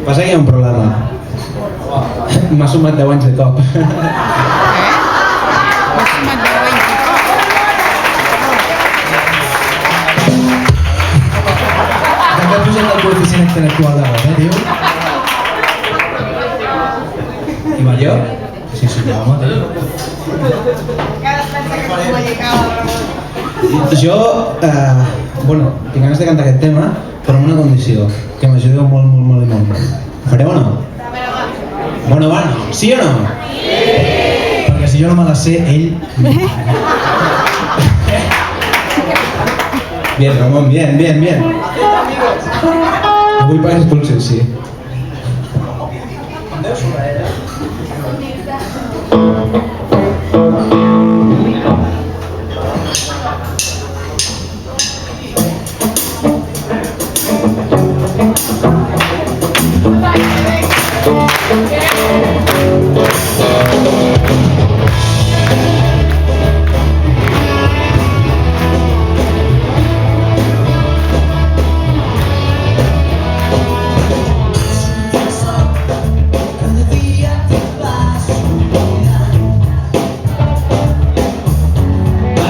Passa que hi ha un problema. M'ha sumat 10 anys de cop. M'ha sumat 10 anys de cop. Ja que ha pujat el coeficient intel·lectual de vot, tio? I Mario? Sí, home, tio. Jo, bueno, tinc ganes de cantar aquest tema, però amb una condició, que m'ajudeu molt, molt, molt i molt. Ho fareu o no? Bueno, va, sí o no? Sí! Perquè si jo no me la sé, ell... Bien, Ramon, bien, bien, bien. Avui pagues pulses, sí. Em deus una,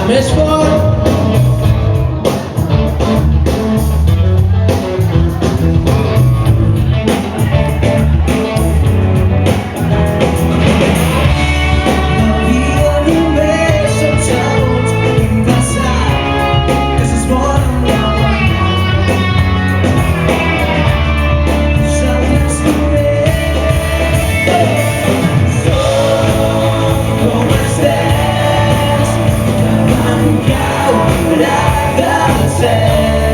més fort. Say